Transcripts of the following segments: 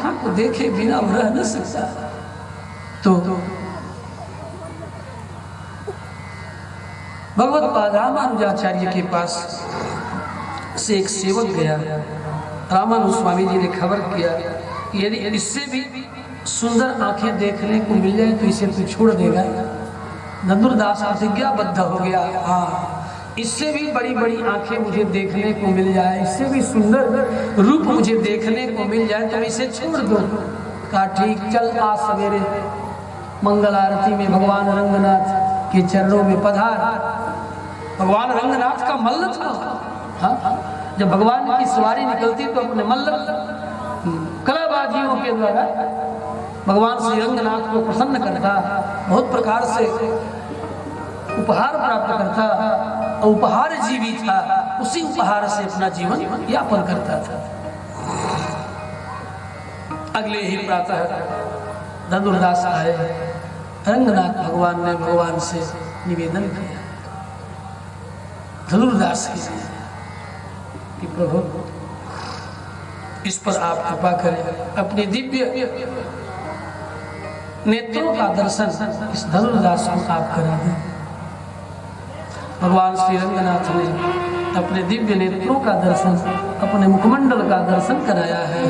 आंखों को देखे बिना रह न सकता। तो भगवत पाद रामानुजाचार्य के पास से एक सेवक गया। रामानुज स्वामी जी ने खबर किया कि यदि इससे भी सुंदर आंखें देखने को मिल जाए तो इसे तू छोड़ देगा। धनुर्दास प्रतिज्ञाबद्ध हो गया, हाँ इससे भी बड़ी बड़ी आंखें मुझे देखने को मिल जाए, इससे भी सुंदर रूप मुझे देखने को मिल जाए तो इसे छोड़ दो। कहा ठीक, चल आज सवेरे मंगल आरती में भगवान रंगनाथ के चरणों में पधार। भगवान रंगनाथ का मल्ल था, हाँ जब भगवान की सवारी निकलती तो अपने मल्ल कलाबाजियों के द्वारा भगवान श्री रंगनाथ को प्रसन्न करता, बहुत प्रकार से उपहार प्राप्त करता, उपहार जीवी था, उसी उपहार से अपना जीवन यापन करता था। अगले ही प्रातः धनुर्दास आए। रंगनाथ भगवान ने भगवान से निवेदन किया धनुर्दास के लिए कि प्रभु इस पर आप कृपा करें, अपने दिव्य नेत्रों का दर्शन इस धनुर्दास को आप करा दें। भगवान श्री रंगनाथ ने अपने दिव्य नेत्रों का दर्शन, अपने मुखमंडल का दर्शन कराया है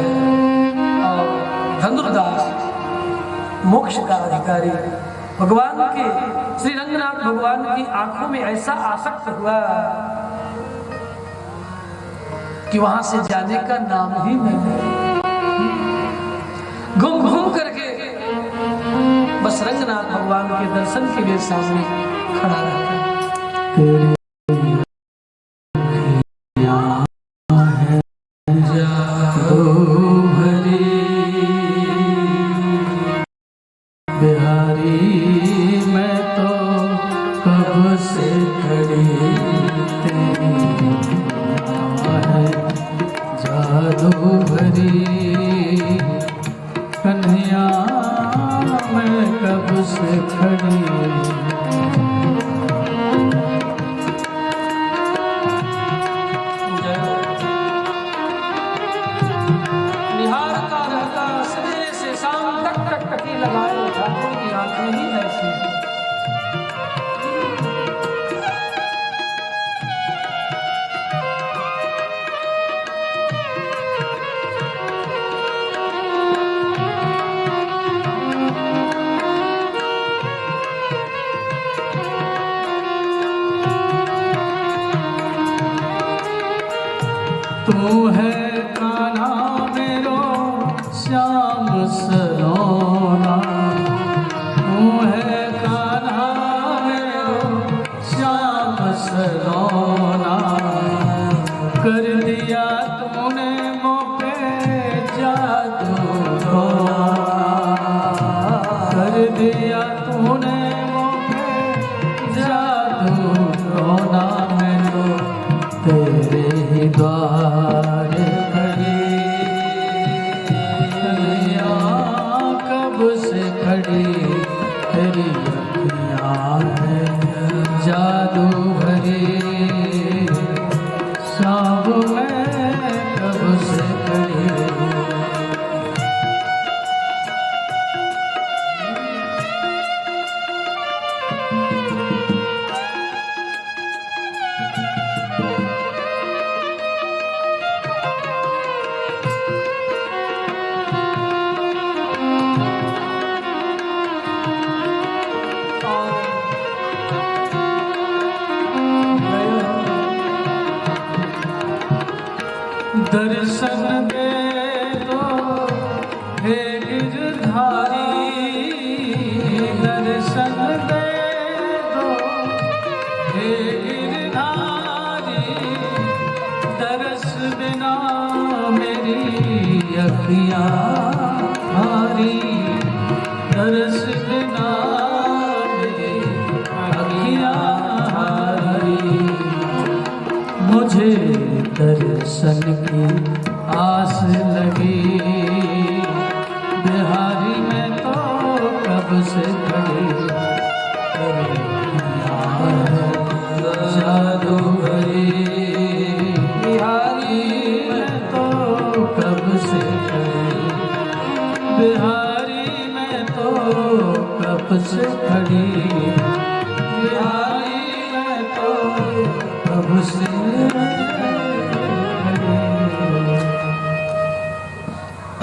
और धनुर्दास मोक्ष का अधिकारी भगवान के श्री रंगनाथ भगवान की आंखों में ऐसा आसक्त हुआ कि वहां से जाने का नाम ही नहीं। घूम घूम करके बस रंगनाथ भगवान के दर्शन के लिए सामने खड़ा रहता है। बिहारी मैं तो कब से खड़ी तेरी है जादू भरी कन्हैया मैं कब से खड़ी। तू है कान्हा मेरो श्याम सलोना, तू है कान्हा मेरो श्याम सलोना, कर दिया तूने मुझ पे जादू टोना, कर दिया तूने मुझ पे जादू टोना, मैं तो तेरे ही द्वार खड़ी कन्हैया कब से खड़ी, तेरी अखियाँ हैं जादू भरी शाम में कब से खड़ी। दर्शन दे दो हे गिरधारी, दर्शन दे दो हे गिरधारी, दर्श बिना मेरी अखियाँ भारी, दर्श बिना मेरी अखियाँ भारी, मुझे दर्शन की आस लगी, बिहारी मैं तो कब से खड़ी, जादू भरी बिहारी मैं तो कब से खड़ी। बिहारी मैं तो कब से खड़ी, बिहारी मैं तो कब से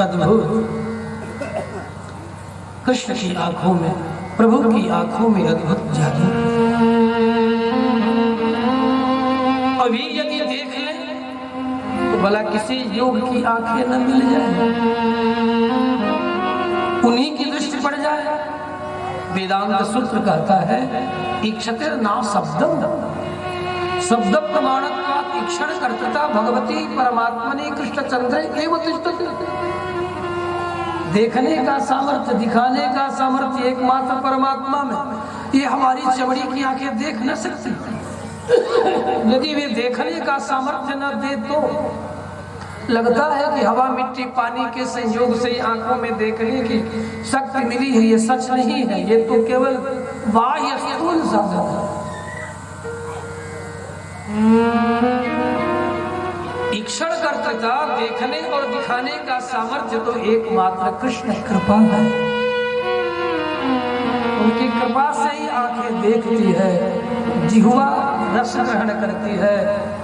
अद्भुत कृष्ण की आंखों में, प्रभु की आंखों में अद्भुत जादू। अभी यदि देख ले तो भला किसी योग की आंखें न मिल जाए, उन्हीं की दृष्टि पड़ जाए। वेदांत सूत्र कहता है इक्षते ना शब्दम शब्द प्रमाणत्वात् इक्षण कर्तृता भगवती परमात्मनि कृष्णचंद्रे एव तिष्ठति। देखने का सामर्थ्य, दिखाने का सामर्थ्य एकमात्र परमात्मा में। ये हमारी चमड़ी की आंखें देख न सकती। यदि वे देखने का सामर्थ्य न दे तो लगता है कि हवा मिट्टी पानी के संयोग से आंखों में देखने की शक्ति मिली है। ये सच नहीं है, ये तो केवल बाह्य स्थूल साधन है। ईक्षण कर्तृता, देखने और दिखाने का सामर्थ्य तो एकमात्र कृष्ण कृपा है। उनकी कृपा से ही आंखें देखती है, जिह्वा रस ग्रहण करती है,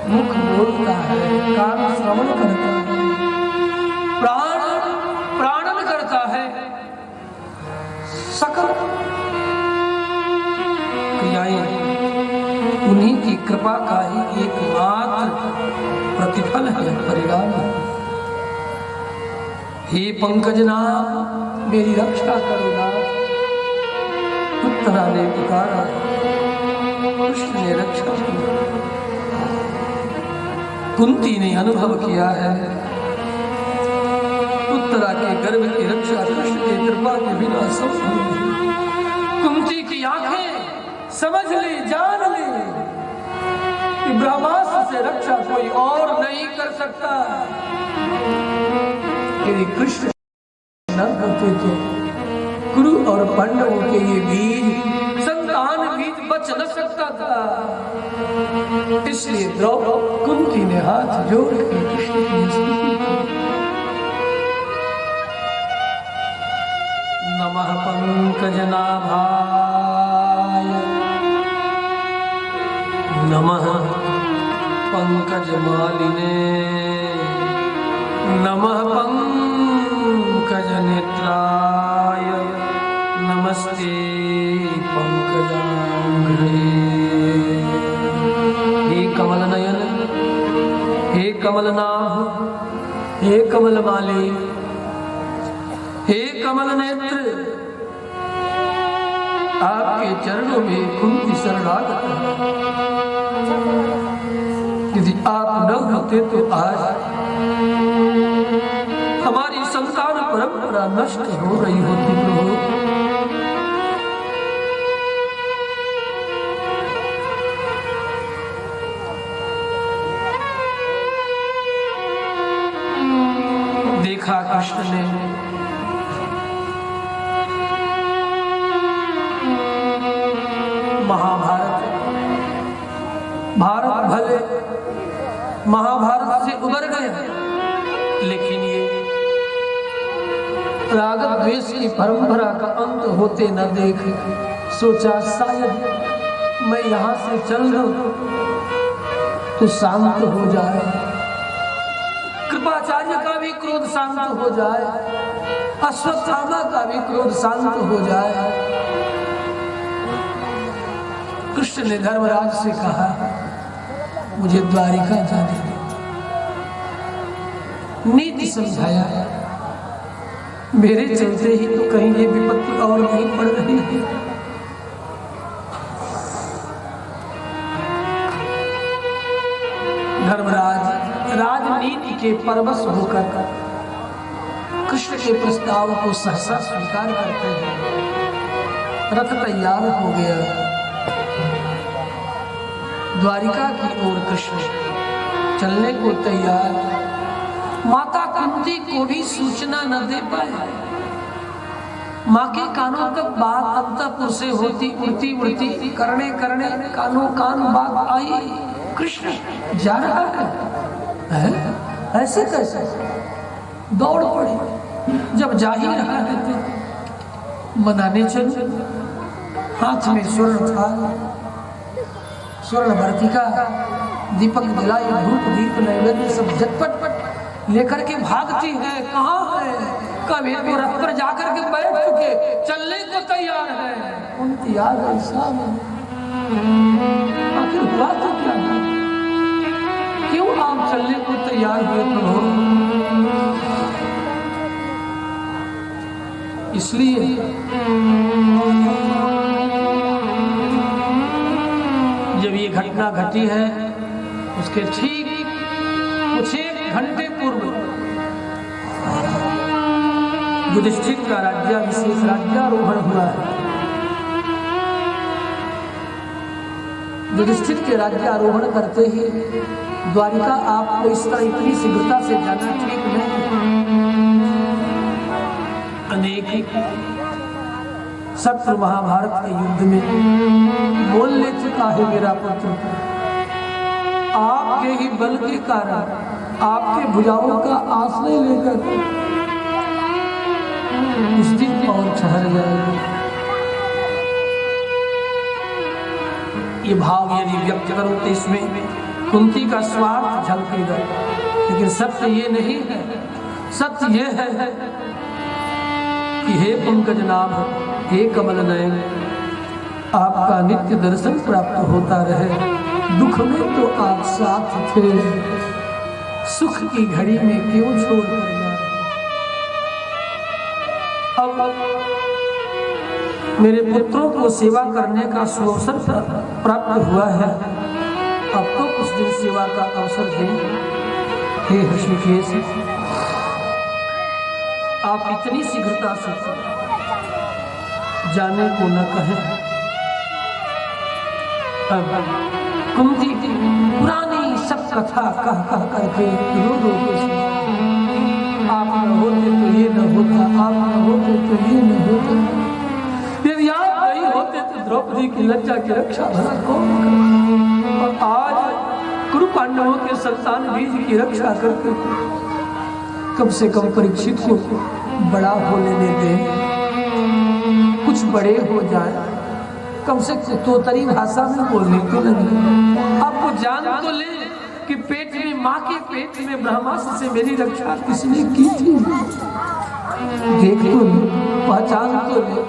मुख बोलता है, कान श्रवण करता है, प्राण प्राणन करता है। सकल क्रियाएं उन्हीं की कृपा का ही एकमात्र प्रतिफल है, परिणाम है। हे पंकजनाथ मेरी रक्षा करो नाथ। उत्तरा ने पुकारा, कृष्ण ने रक्षा की। कुंती ने अनुभव किया है उत्तरा के गर्भ की रक्षा कृष्ण की कृपा के बिना संभव नहीं। कुंती की आंखें समझ ले, जान ले कि ब्रह्मास्त्र से रक्षा कोई और नहीं कर सकता। यदि कृष्ण न करते तो कुरु और पांडवों के ये बीज, संतान बीज बच न सकता था। इसलिए द्रौपदी कुंती ने हाथ जोड़ के कृष्ण की स्तुति की। नमः पंकजनाभाय, नमः पंकजमालिने, नमः पंकजनेत्राय, नमस्ते पंकजांघ्रे। हे कमलनयन, हे कमलनाभ, हे कमलमाली, हे कमलनेत्र, आपके चरणों में कुंती शरणागत है। यदि आप न होते तो आज हमारी संतान परंपरा नष्ट हो गई होती। प्रभु देखा कृष्ण ने भारत भले महाभारत से उबर गए, लेकिन ये राग द्वेष की परंपरा का अंत होते न देख सोचा शायद मैं यहां से चल लूं तो शांत हो जाए, कृपाचार्य का भी क्रोध शांत हो जाए, अश्वत्थामा का भी क्रोध शांत हो जाए। कृष्ण ने धर्मराज से कहा मुझे द्वारिका जाने दो। नीति समझाया, मेरे चलते ही तो कहीं ये विपत्ति और नहीं पड़ रही है। धर्मराज राजनीति के परवश होकर कृष्ण के प्रस्ताव को सहसा स्वीकार करते हैं। रथ तैयार हो गया, द्वारिका की ओर कृष्ण चलने को तैयार। माता कुंती को भी सूचना न दे पाए। माँ के कानों तक बात अंतपुर से होती उड़ती उड़ती करने करने कानों कान बात आई, कृष्ण जा रहा है? ऐसे कैसे? दौड़ पड़ी, जब जा ही रहा है तो मनाने चलो। हाथ में स्वर्ण था, स्वर्ण वर्तिका, दीपक जलाए, धूप दीप नैवेद्य सब झटपट लेकर के भागती है। कहाँ है? कभी तो रथ पर जाकर के बैठ चुके, चलने को तैयार है। उनकी याद ऐसा आखिर हुआ तो क्या है? क्यों आप चलने को तैयार हुए प्रभु? इसलिए जब ये घटना घटी है उसके ठीक कुछ एक घंटे पूर्व युधिष्ठिर का राज्याभिषेक, राज्यारोहण हुआ है। युधिष्ठिर के राज्यारोहण करते ही द्वारिका आपको इस तरह इतनी शीघ्रता से जाना ठीक नहीं। अनेक शत्रु महाभारत के युद्ध में बोल ले चुका है मेरा पुत्र। आपके ही बल के कारण, आपके भुजाओं का आश्रय लेकर उस दिन और ठहर जाएगा। ये भाव यदि व्यक्त करो तो इसमें कुंती का स्वार्थ झलकेगा, लेकिन सत्य ये नहीं है। सत्य ये है कि हे पंकज नाभ, हे कमल नयन, आपका नित्य दर्शन प्राप्त होता रहे। दुख में तो आप साथ थे, सुख की घड़ी में क्यों छोड़ कर जा रहे? अब मेरे पुत्रों को सेवा करने का सुअवसर प्राप्त हुआ है, अब तो कुछ दिन सेवा का अवसर दें। हे ऋषिकेश, आप इतनी शीघ्रता से जाने को न कहें। अब कुंती पुरानी सब कथा कह कह करके रो रो के आप न होते तो ये न होता, आप न होते तो ये न होता, यदि आप नहीं होते तो द्रौपदी की लज्जा की रक्षा भला कौन करे? और आज कुरु पांडवों के संतान बीज की रक्षा करके कम से कम परीक्षित को बड़ा हो लेने दें, कुछ बड़े हो जाए, कम से कम तोतरी भाषा में बोलने तो लगे। आपको जान तो ले कि पेट में, माँ के पेट में ब्रह्मास्त्र से मेरी रक्षा किसने की थी? देख तो ले, पहचान तो ले।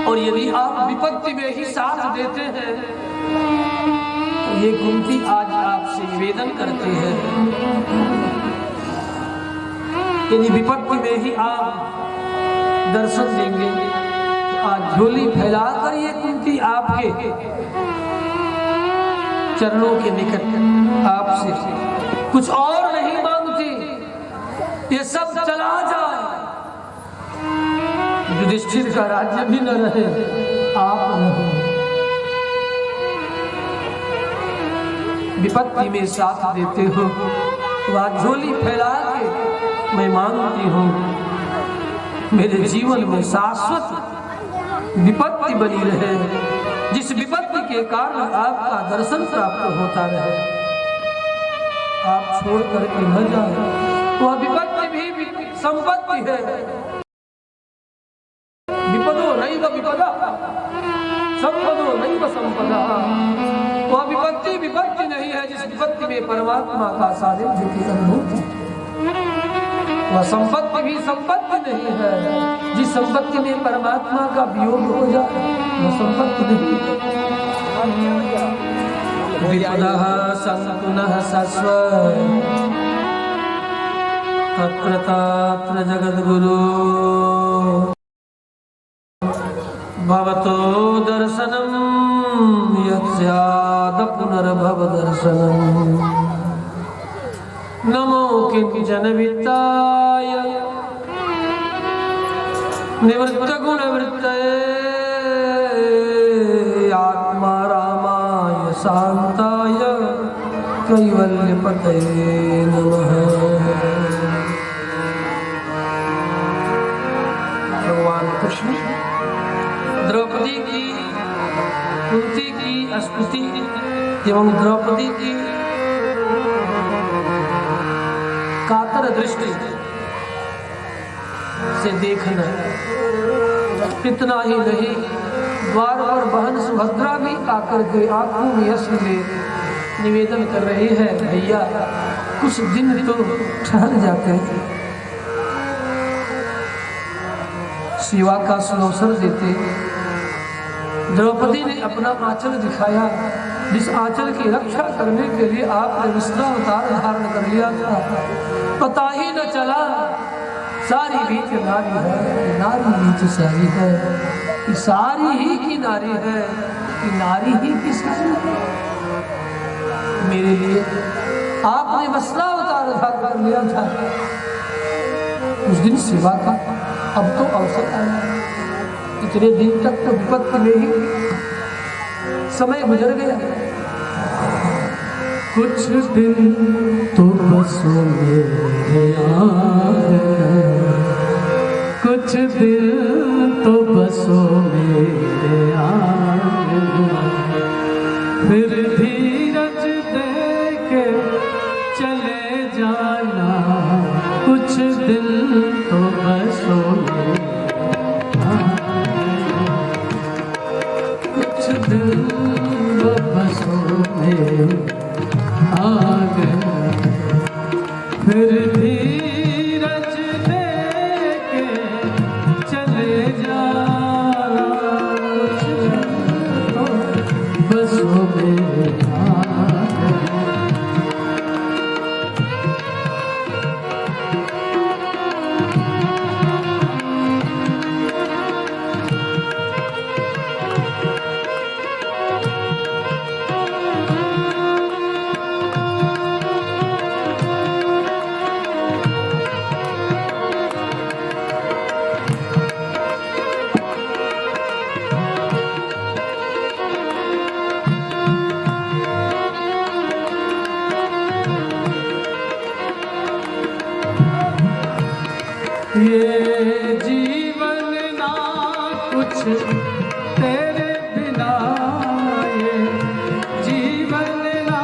और यदि आप विपत्ति में ही साथ देते हैं तो ये कुंती आज आपसे निवेदन करते हैं, यदि विपत्ति में ही आप दर्शन देंगे तो आज झोली फैलाकर ये कुंती आपके चरणों के निकट आपसे कुछ और नहीं मांगती, ये सब चला जाए, युधिष्ठिर का राज्य भी न रहे, आप न हो। विपत्ति में साथ देते हो तो आज झोली फैला के मैं मांगती हूँ मेरे जीवन में शाश्वत विपत्ति बनी रहे, जिस विपत्ति के कारण आपका दर्शन प्राप्त होता रहे। आप छोड़ करके न जाए, वह विपत्ति भी संपत्ति है। विपदो नैव विपदा, संपदो नैव संपदा। वह विपत्ति विपत्ति नहीं है जिस विपत्ति में परमात्मा का सानिध्य की अनुभूति। वह संपत्ति भी संपत्ति नहीं है जिस संपत्ति में परमात्मा का वियोग हो जाए, वह संपत्ति नहीं है। विपदः सन्तु नः शाश्वत, तत्र तत्र जगद्गुरु भवतो दर्शनं यत् पुनर्भव दर्शनम्। नमो किंचन वित्ताय निवृत्त गुणवृत्तये आत्मा रामाय शांताय कैवल्यपतये नमः। भगवान कृष्ण द्रौपदी की, कुंती की स्तुति एवं द्रौपदी की कातर दृष्टि से देखना। इतना ही नहीं, द्वार पर बहन सुभद्रा भी आकर के आंखों में अश्रु ले निवेदन कर रही है, भैया कुछ दिन तो ठहर जाते हैं। सेवा का अवसर देते द्रौपदी ने अपना आंचल दिखाया, जिस आंचल की रक्षा करने के लिए आपने विष्णावतार धारण कर लिया था। पता ही न चला सारी बीच नारी है, नारी बीच सारी है, कि सारी ही की नारी है, कि नारी ही की सारी है। मेरे लिए आपने विष्णावतार धारण कर लिया था उस दिन सेवा का, अब तो अवसर आया। इतने दिन तक तो विपत्ति में ही समय गुजर गया। कुछ दिन तो बसों मेरे आंगन, कुछ दिन तो बसों मेरे आंगन, फिर धीरज दे के चले जाना। कुछ दिन तो बसों मेरे आंगन, कुछ दिन तो बसों मेरे आंगन, फिर धीरज दे के चले जाना। बसों मेरे आंगन। ये जीवन ना कुछ तेरे बिना, ये जीवन ना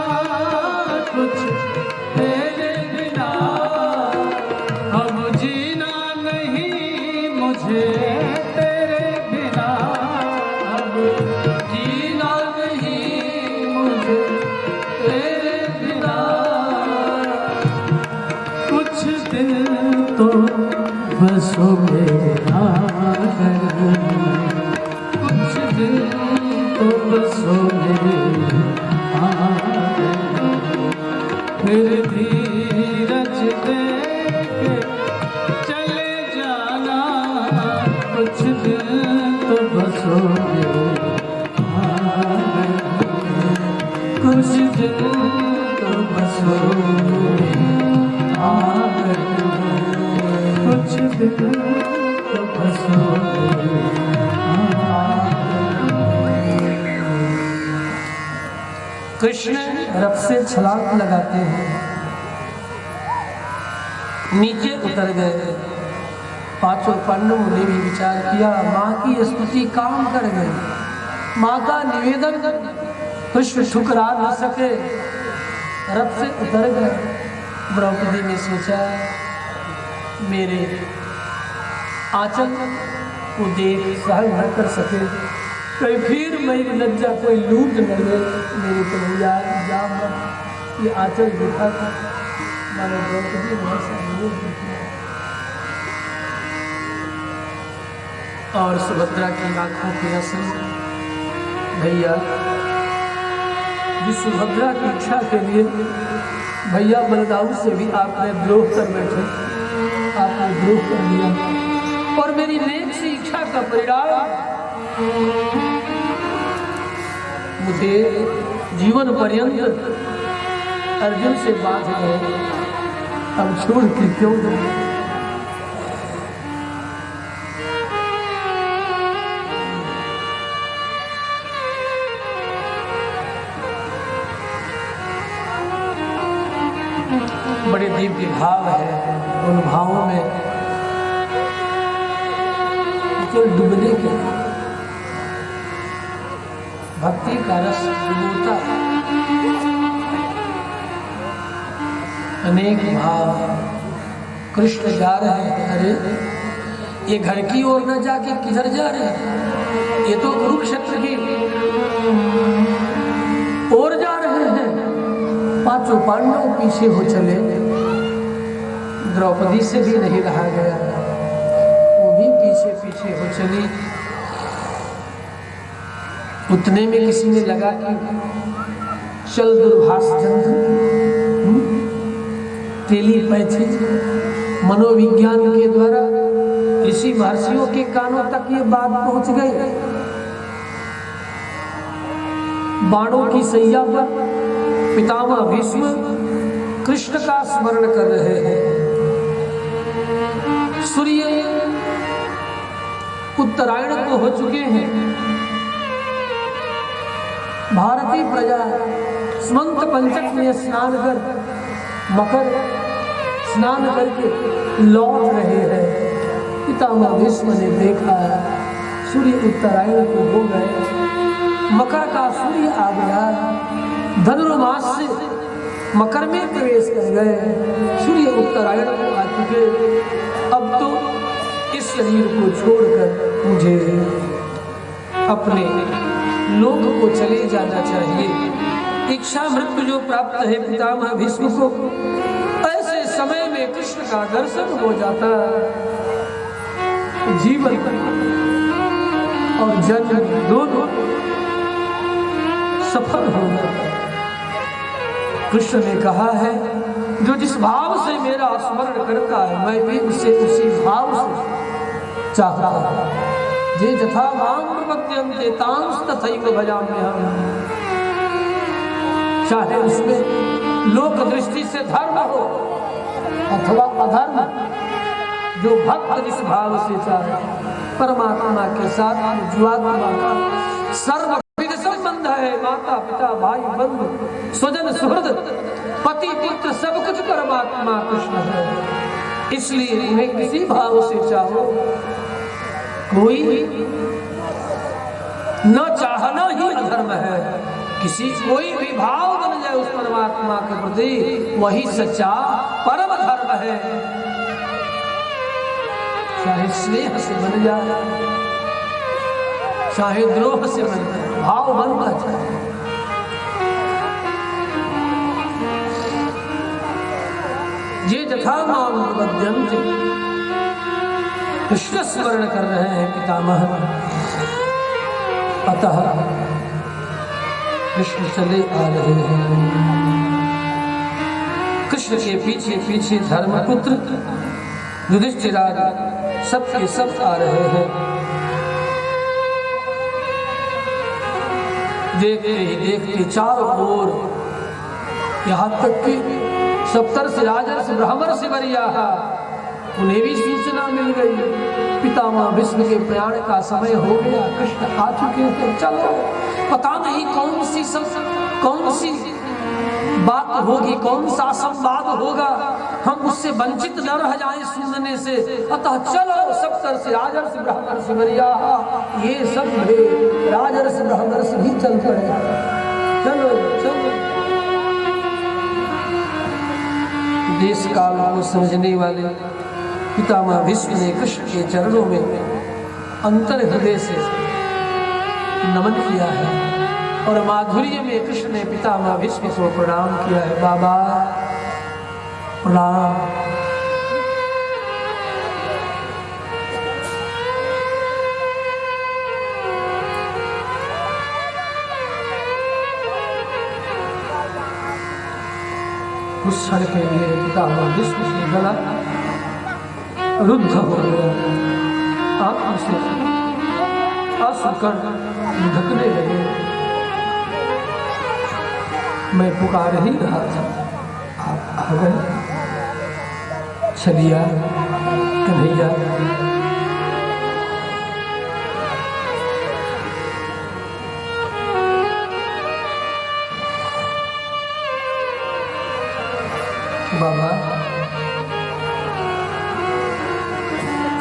कुछ तेरे बिना, अब जीना नहीं मुझे तेरे बिना, अब जीना नहीं मुझे तेरे बिना। कुछ दिन तो बसों मेरे आंगन, कुछ दिन तो बसों मेरे आंगन, फिर धीरज दे के चले जाना। कुछ दिन तो बसों मेरे आंगन, कुछ दिन तो बसों मेरे आंगन, कुछ दिन तो बसों मेरे आंगन। कृष्ण रथ से छलांग लगाते हैं, नीचे उतर गए। पांचों पांडवों ने भी विचार किया, माँ की स्तुति काम कर गई, माँ का निवेदन कृष्ण ठुकरा न सके, रथ से उतर गए। द्रौपदी ने सोचा मेरे आंचल को देख सहन न कर सके, कहीं फिर मेरी लज्जा कोई लूट न ले। मेरे कन्हैया जाम ये आंचल देखा था, मानो द्रौपदी ने ऐसा विरोध किया। और सुभद्रा की आंखों के आंसू, भैया जिस सुभद्रा की इच्छा के लिए भैया बलदाऊ से भी आपने द्रोह कर बैठे, आपने द्रोह कर दिया, और मेरी नेक सी इच्छा का परिणाम मुझे जीवन पर्यंत अर्जुन से बांध गए, अब छोड़ के क्यों दो। बड़े दिव्य भाव है, उन भावों में केवल डूबने के भक्ति का रस डूबता है। अनेक भाव कृष्ण जा रहे हैं, अरे ये घर की ओर न जाके किधर जा रहे हैं? ये तो कुरुक्षेत्र की ओर जा रहे हैं। पांचों पांडव पीछे हो चले। द्रौपदी से भी नहीं रहा गया, वो भी पीछे पीछे हो चली। उतने में किसी ने लगा कि चल दूरभाष जंतु, टेलीपैथी मनोविज्ञान के द्वारा ऋषि महर्षियों के कानों तक ये बात पहुंच गई। बाणों की सैया पर पितामह भीष्म कृष्ण का स्मरण कर रहे हैं। सूर्य उत्तरायण को हो चुके हैं। भारतीय प्रजा सुमंत पंचक में स्नान कर मकर स्नान करके लौट रहे हैं। पितामह भीष्म ने देखा सूर्य उत्तरायण को हो गए, मकर का सूर्य आ गया, धनुर्मास से मकर में प्रवेश कर गए, सूर्य उत्तरायण को आ चुके। अब तो इस शरीर को छोड़कर मुझे अपने लोक को चले जाना चाहिए। इच्छा मृत्यु जो प्राप्त है पितामह भीष्म को, ऐसे समय में कृष्ण का दर्शन हो जाता, जीवन और जन्म दोनों सफल हो जाता। कृष्ण ने कहा है जो जिस भाव से मेरा स्मरण करता है मैं भी उसे उसी भाव से चाहता हूं। जे जथा मां प्रपद्यन्ते तांस तथैव भजाम्यहम्। चाहे उसमें लोक दृष्टि से धर्म हो अथवा अधर्म, जो भक्त जिस भाव से चाहे, परमात्मा के साथ जीवात्मा का सर्वविध संबंध है। माता पिता भाई बंधु स्वजन सुहृद पति पुत्र सब कुछ परमात्मा कृष्ण है। इसलिए उन्हें किसी भाव से चाहो, कोई न चाहना ही अधर्म है। किसी कोई भी भाव बन जाए उस परमात्मा के प्रति, वही सच्चा परम धर्म है। चाहे स्नेह से बन जाए, चाहे द्रोह से बन जाए, भाव बनना चाहिए। ये जथा मां प्रपद्यन्ते, कृष्ण स्मरण कर रहे हैं पितामह। अतः कृष्ण चले आ रहे हैं। कृष्ण के पीछे पीछे धर्मपुत्र युधिष्ठिराज सब के सब आ रहे हैं। देखते ही देखते चारों ओर, यहाँ तक कि सप्तर्षि राजर्षि ब्रह्मर्षि वरियाः, उन्हें भी सूचना मिल गई पितामह भीष्म के प्रयाण का समय हो गया, कृष्ण आ चुके थे। चलो पता नहीं कौन सी बात होगी, कौन सा संवाद होगा, हम उससे वंचित न रह जाएं सुनने से। अतः चलो सप्तर्षि राजर्षि ब्रह्मर्षि वरियाः, ये सब राजर्षि ब्रह्मर्षि भी चल पड़े। चलो चलो। देश काल को समझने वाले पितामह भीष्म ने कृष्ण के चरणों में अंतर हृदय से नमन किया है और माधुर्य में कृष्ण ने पितामह भीष्म को प्रणाम किया है। बाबा प्रणाम। उस क्षण के लिए पितामह भीष्म से गला रुद्ध हो गया, आंखों से आंसू ढकने लगे। मैं पुकार ही रहा था, आप आ गए। छलिया कन्हैया, बाबा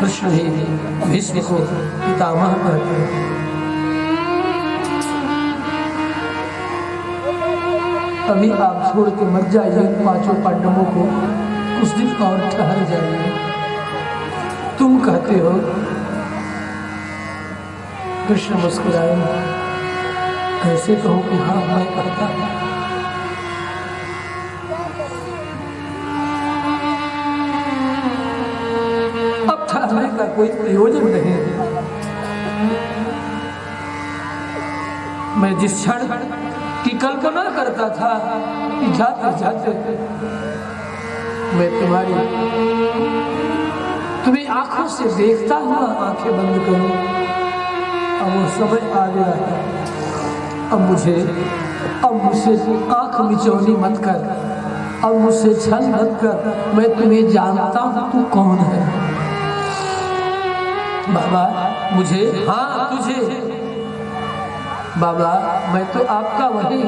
कृष्ण ही भीष्म को पितामह कहते हैं। अभी आप छोड़ के मत जाइए पांचों पांडवों को, कुछ दिन और ठहर जाइए। तुम कहते हो। कृष्ण मुस्कुराए, कैसे कहूं कि हाँ मैं कहता हूं। अब ठहरने का कोई प्रयोजन नहीं। मैं जिस क्षण की कल्पना करता था कि जाते जाते मैं तुम्हें आंखों से देखता हुआ आंखें बंद करूं, अब वो समय आ गया है। अब मुझसे आंख मिचौनी मत कर, अब मुझसे छल मत कर। मैं तुम्हें जानता हूं, तू कौन है बाबा। मुझे, हाँ तुझे बाबा, मैं तो आपका वही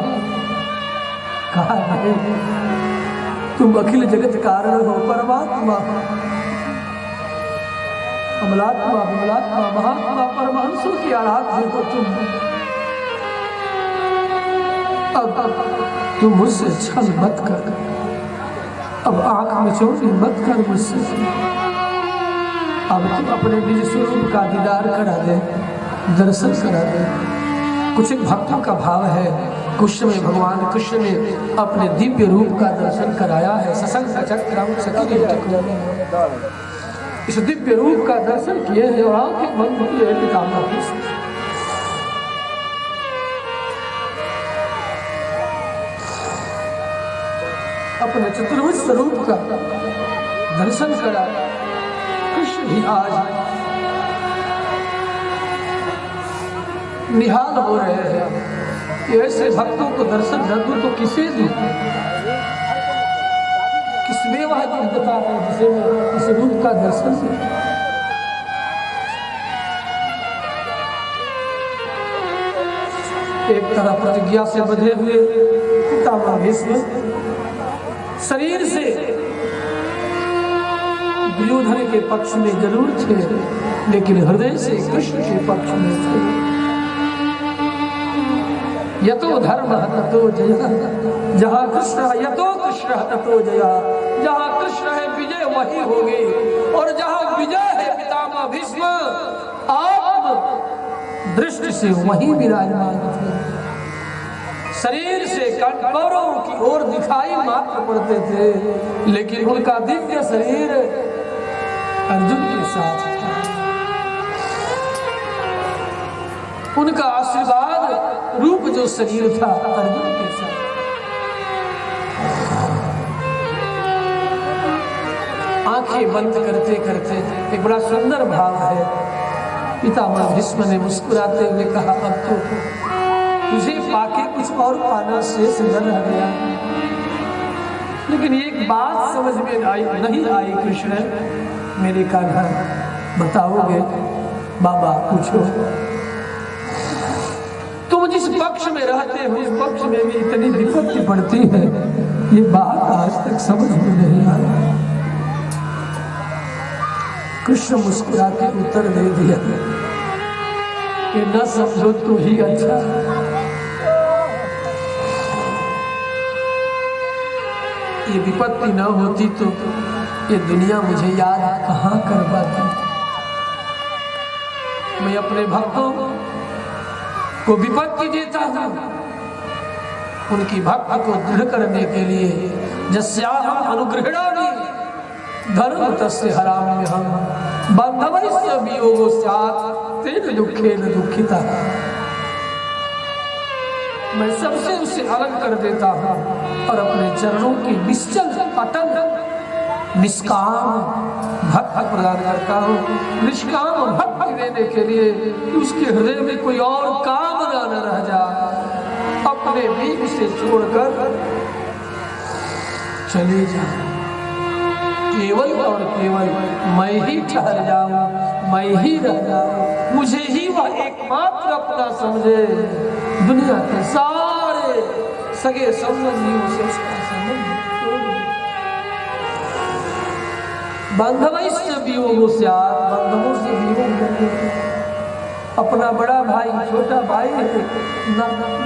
कहा है, तुम अखिल जगत कारण हो, परमात्मा, अमलात्मा, विमलात्मा, महात्मा, परमहंसों की आराध्य हो तुम। अब तुम मुझसे छल मत कर, अब आंख मिचौनी मत कर मुझसे। अब तुम अपने निज स्वरूप का दीदार करा दे, दर्शन करा दे। कुछ भक्तों का भाव है, कृष्ण में भगवान कृष्ण ने अपने दिव्य रूप का दर्शन कराया है। सशंक चक्रम इस दिव्य रूप का दर्शन किए हैं और आंखें बंद हुई है पितामह भीष्म। अपने चतुर्भुज स्वरूप का दर्शन करा। कृष्ण भी आज निहाल हो रहे हैं। ऐसे भक्तों को दर्शन न दूं तो किसे दूं? किसमें वह दिव्यता है जिसे मैं इस रूप का दर्शन दूं? एक तरफ प्रतिज्ञा से बंधे हुए पितामह भीष्म शरीर से दुर्योधन के पक्ष में जरूर थे, लेकिन हृदय से कृष्ण के पक्ष में थे। यतो धर्म ततो जय, जहाँ कृष्ण है यतो कृष्ण ततो जय। जहाँ कृष्ण है विजय वही होगी, और जहाँ विजय है पितामह भीष्म आत्म दृष्टि से वही विराजमान थे। शरीर से कौरवों की ओर दिखाई मात्र पड़ते थे, लेकिन उनका दिव्य शरीर अर्जुन के साथ था। उनका आशीर्वाद रूप जो शरीर था अर्जुन के साथ। आंखें बंद करते करते एक बड़ा सुंदर भाव है। पितामह भीष्म ने मुस्कुराते हुए कहा, अब तो तुझे पाके कुछ और पाना शेष न रह गया। लेकिन एक बात समझ में नहीं आई कृष्ण, मेरे कान्हा बताओगे? बाबा पूछो। तुम जिस पक्ष में रहते हो उस पक्ष में भी इतनी विपत्ति पड़ती है, ये बात आज तक समझ में नहीं आई। कृष्ण मुस्कुरा के उत्तर दे दिया कि न समझो तो ही अच्छा। ये विपत्ति न होती तो ये दुनिया मुझे याद कहाँ कर पाती। मैं अपने भक्तों को विपत्ति देता हूँ, उनकी भक्ति को दृढ़ करने के लिए। जस्याहं अनुगृह्णामि धर्म तस्य हरामि हम बांधवस्य वियोगो स्यात् तेन दुःखेन दुःखिता। मैं सबसे उसे अलग कर देता हूँ और अपने चरणों की निश्चल अटल निष्काम भक्ति प्रदान करता हूँ। निष्काम भक्ति देने के लिए कि उसके हृदय में कोई और कामना न रह जाए। अपने बीच से छोड़कर चले जाए, केवल और केवल मैं ही ठहर जाऊं, मैं ही रह जाऊं, मुझे ही वह एकमात्र अपना समझे। दुनिया के सारे सगे संबंधियों से उसका संबंध बांधवैश्य वियोगो स्यात्, बांधवों से वियोग। अपना बड़ा भाई छोटा भाई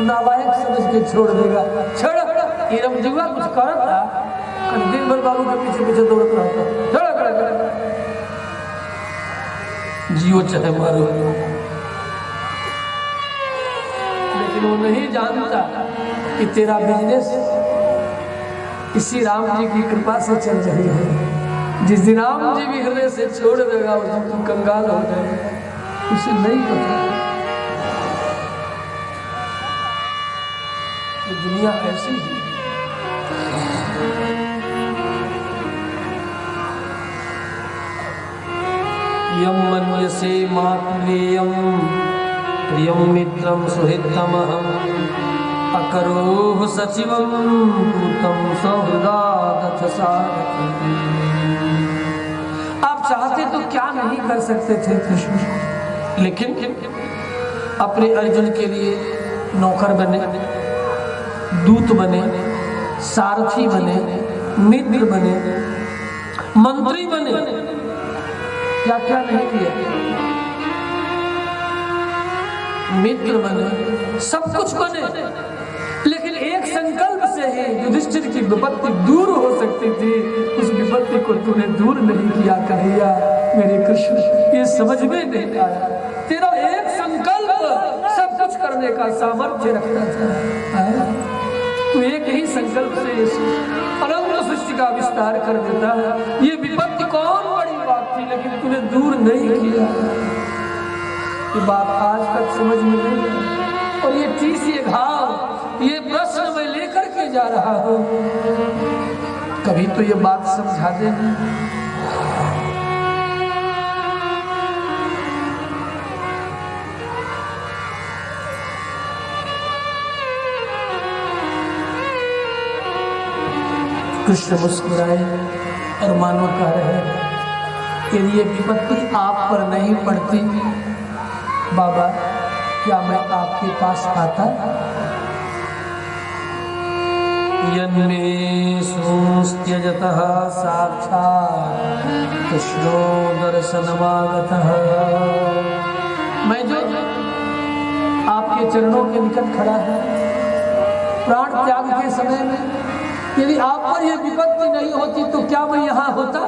नाबालिग समझ के छोड़ देगा। छोड़ ये रमजुआ कुछ करता, दिन भर बाबू के पीछे पीछे दौड़ता रहता। जियो चाहे मारो। लेकिन वो नहीं जानता कि तेरा बिजनेस इसी राम जी की कृपा से चल रही है। जिस दिन राम जी भी हृदय से छोड़ देगा उस दिन तुम कंगाल हो जाएगा। उसे नहीं पता ये दुनिया ऐसी है। यम मन्यसे मातुलेयम प्रियम मित्रम सुहृदमहम अकरोह सचिवम पूतम सौहृदा तथ सारथी। आप चाहते तो क्या नहीं कर सकते थे कृष्ण, लेकिन अपने अर्जुन के लिए नौकर बने, दूत बने, सारथी बने, मित्र बने, मंत्री बने, क्या क्या नहीं किया। मित्र बने, सब कुछ बने, लेकिन एक संकल्प से ही युधिष्ठिर की विपत्ति दूर हो सकती थी। उस विपत्ति को तूने दूर नहीं किया कन्हैया मेरे कृष्ण, ये समझ में नहीं आया। तेरा एक संकल्प सब कुछ करने का सामर्थ्य रखता था। तू एक ही संकल्प से अनंत सृष्टि का विस्तार कर देता। ये विपत्ति कौन बड़ी बात थी, लेकिन तूने दूर नहीं किया। ये बात आज तक समझ में नहीं आई। और ये चीज, ये घाव, ये प्रश्न मैं लेकर के जा रहा हूं, कभी तो ये बात समझा देना। कृष्ण मुस्कुराए और मानो कह रहे, यदि ये विपत्ति आप पर नहीं पड़ती बाबा, क्या मैं आपके पास आता? यन्मे संस्त्यजतः साक्षात् कृष्णो दर्शनमागतः। मैं जो आपके चरणों के निकट खड़ा है, प्राण त्याग के समय में यदि आप पर यह विपत्ति नहीं होती तो क्या मैं यहाँ होता?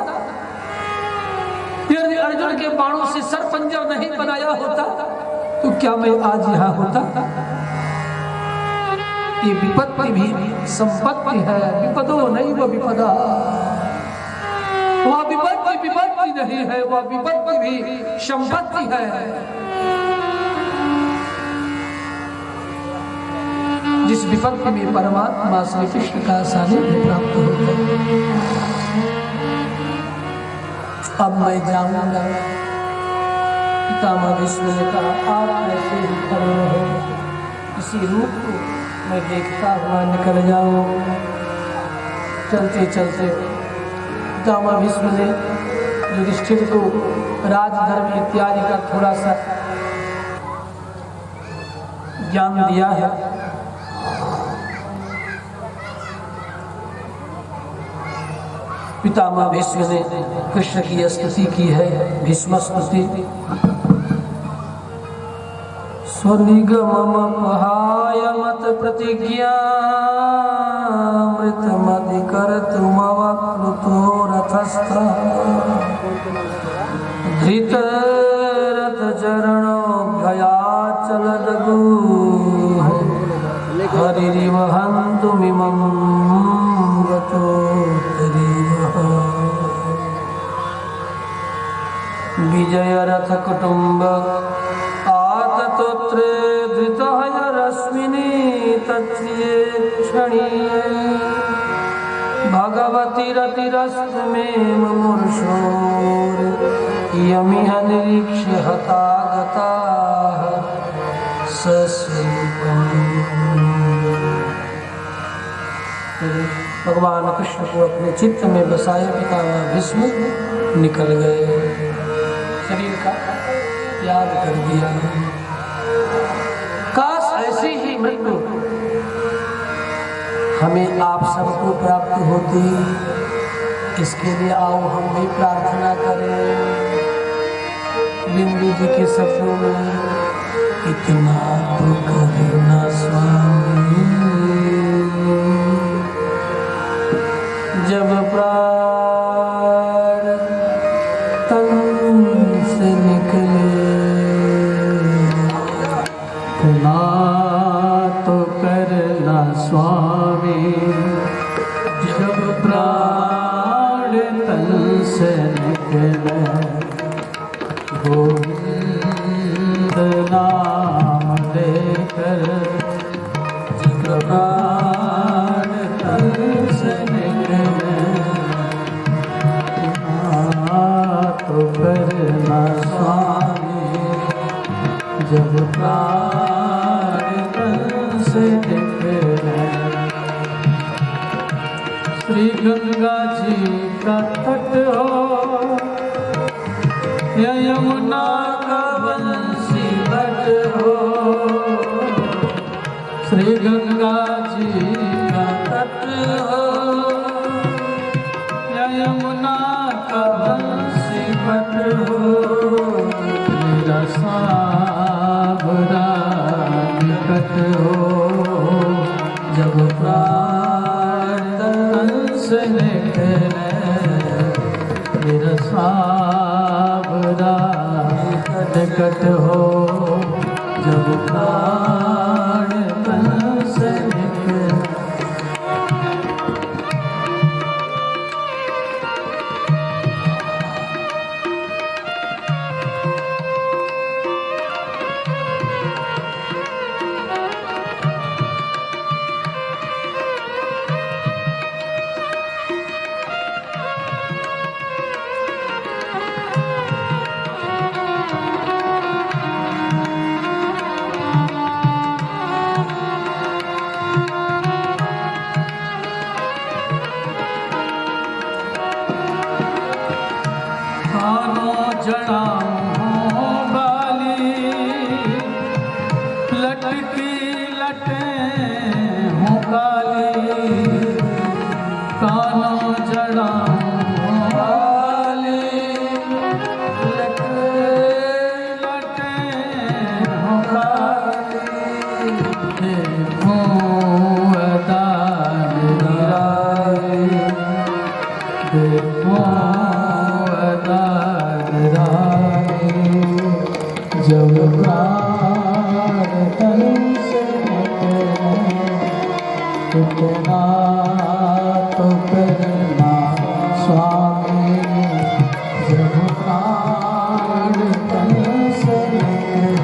यदि अर्जुन के बाणों से सर पंजर नहीं बनाया होता तो क्या मैं आज यहाँ होता? ये विपत्ति भी संपत्ति है, विपदो नहीं वो विपदा। वह विपत्ति विपत्ति नहीं है, वह विपत्ति भी संपत्ति है। जिस विपत्ति में परमात्मा श्री कृष्ण का सानिध्य प्राप्त होता है। अब मैं जाऊंगा। पितामह भीष्म ने कहा, आप ऐसे ही खड़े रहो, इसी रूप को मैं देखता हुआ निकल जाऊं। चलते चलते पितामह भीष्म ने युधिष्ठिर को राजधर्म इत्यादि का थोड़ा सा ज्ञान दिया है। पितामह भीष्म ने कृष्ण की स्तुति की है, भीष्म स्तुति। स्वनिगममपहाय मत प्रतिज्ञा मृतमधिकर्तुमवक्लुतो रथस्थः धृतरथचरणोऽभयाचलदगुः हरिरिव हन्तुमिमं गतोत्तरीयः। विजय रथ कुटुंब आततोत्रे धृतहयरश्मिनी तत्रिये क्षणीये भगवती रतिरस्तु मे मुमूर्षोर् यमिह निरीक्ष्य हतागताः सस्वरूपम्। भगवान कृष्ण को अपने चित्त में बसाए पितामह भीष्म निकल गए, शरीर का त्याग कर दिया। काश ऐसी ही मृत्यु हमें आप सबको प्राप्त होती। इसके लिए आओ हम भी प्रार्थना करें। बिंदु जी के सपनों में इतना दुख देना स्वामी, जब प्राण तन से निकले गोविंद नाम लेकर जब प्राण तन से निकले तो करना स्वामी जब प्राण तन से निकले। श्री गंगा जी का तट हो या यमुना का बंसी बट हो, श्री गंगा जी का तट हो या यमुना का बंसी बट हो, मेरा सावरा निकट हो जब प्राण तन से निकले, मेरा सावरा निकट हो जब प्राण तन से निकले। जड़ाऊं बाली लटकी लटें हूँ काली, कानों जड़ाऊं बाली लटकी लटें हूँ काली, देखूं अदा निराई देखूं जब प्राण तन से निकले, इतना तो करना स्वामी जब प्राण तन से निकले।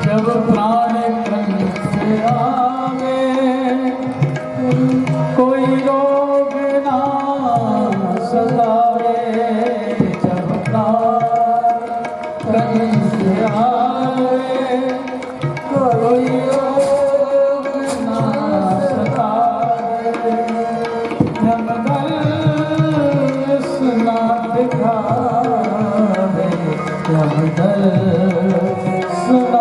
जब प्राण तन से आवे कोई रोग ना सतावे, जब प्राण तन से आवे कोई रोग ना सतावे, यमदल सुना दिखावे, यमदल सुना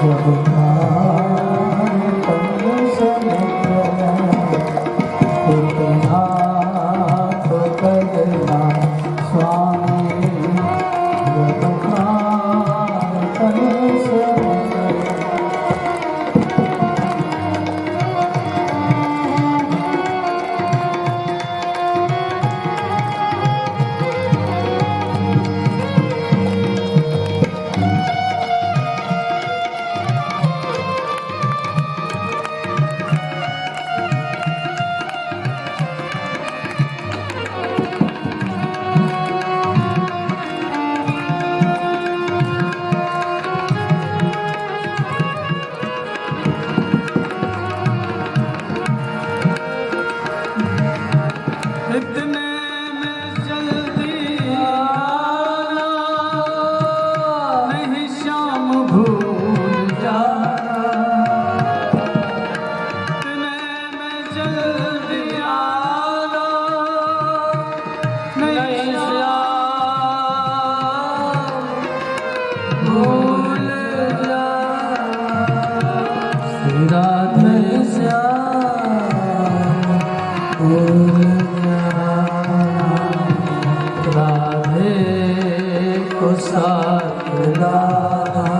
जब प्राण तन से निकले, इतना तो करना स्वामी जब प्राण तन से निकले। इतने में जल्दी आना नहीं शाम भूल जाना, इतने में जल्दी आना नहीं शाम भूल जाना, राधे श्याम भूल राधे को साथ लाना।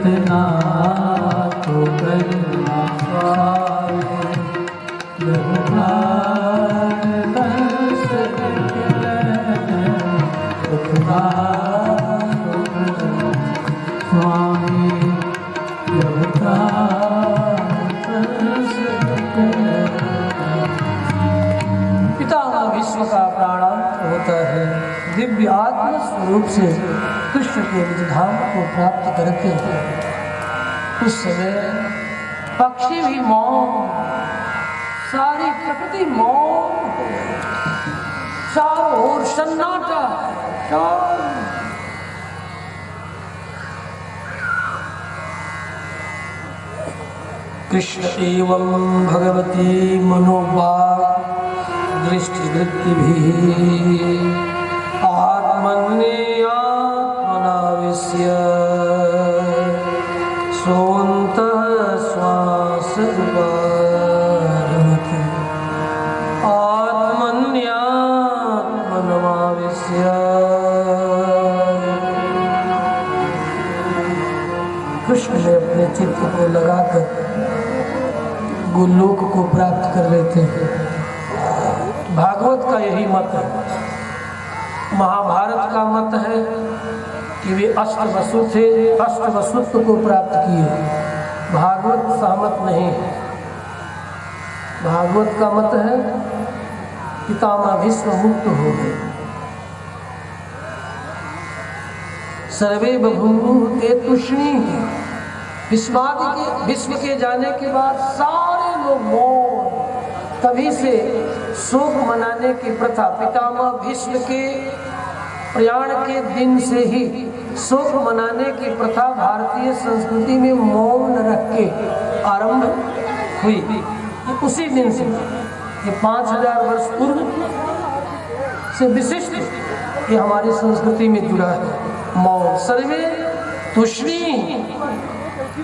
इतना तो करना स्वामी, जब प्राण बस निकले उतना तो करना स्वामी, जब प्राण बस निकले। पितामह भीष्म का प्राणांत होता है। दिव्य आत्म स्वरूप से कृष्ण के निज धाम को प्राप्त करते हैं। उस समय पक्षी भी मौन, सारी प्रकृति मौन हो गई, चारों ओर सन्नाटा है, शांत। कृष्ण एवं भगवती मनोभाव दृष्टिवृत्तिभिः आत्मन्यात्मनाविश्य सोऽन्तः श्वासोपरमति। आत्मन्यात्मनमाविश्य कृष्ण ने अपने चित्त को लगाकर गोलोक को प्राप्त कर लेते हैं। भागवत का यही मत है। महाभारत का मत है कि वे अष्टवसु थे, अष्टवसुत्व को प्राप्त किए। भागवत सहमत नहीं है। भागवत का मत है पितामह भीष्म मुक्त हो गए। सर्वे बभूवुः ते तूष्णीः। विश्व के जाने के बाद सारे लोग मौन। तभी से शोक मनाने की प्रथा, पितामह भीष्म के प्रयाण के दिन से ही शोक मनाने की प्रथा भारतीय संस्कृति में मौन रख के आरंभ हुई। ये उसी दिन से, ये 5000 वर्ष पूर्व से विशिष्ट ये हमारी संस्कृति में जुड़ा है मौन। सर्वे तूष्णीः,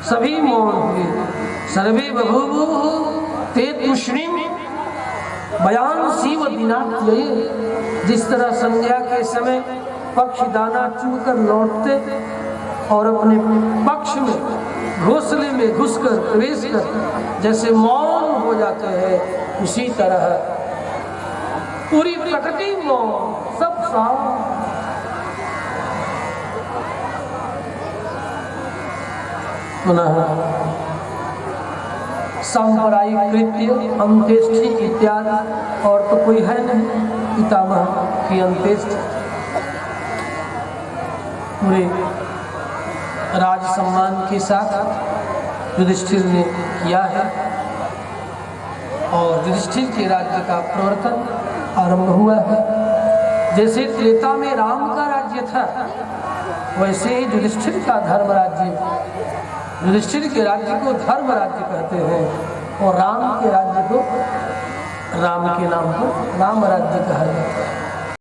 सभी मौन हुए। सर्वे बभूवुः ते तूष्णीम् बयानसीव दिनात्यये। जिस तरह संध्या के समय पक्षी दाना चुनकर लौटते और अपने पक्ष में घोंसले में घुसकर प्रवेश कर जैसे मौन हो जाते हैं, उसी तरह पूरी प्रकृति मौन, सब शांत। पुनः सांप्रदायिक कृत्य, अंत्येष्टि इत्यादि और तो कोई है नहीं। पितामह की अंत्येष्टि पूरे राज सम्मान के साथ युधिष्ठिर ने किया है और युधिष्ठिर के राज्य का प्रवर्तन आरंभ हुआ है। जैसे त्रेता में राम का राज्य था, वैसे ही युधिष्ठिर का धर्म राज्य, युधिष्ठिर के राज्य को धर्म राज्य कहते हैं और राम के राज्य को, राम के नाम पर राम राज्य कहा जाता है।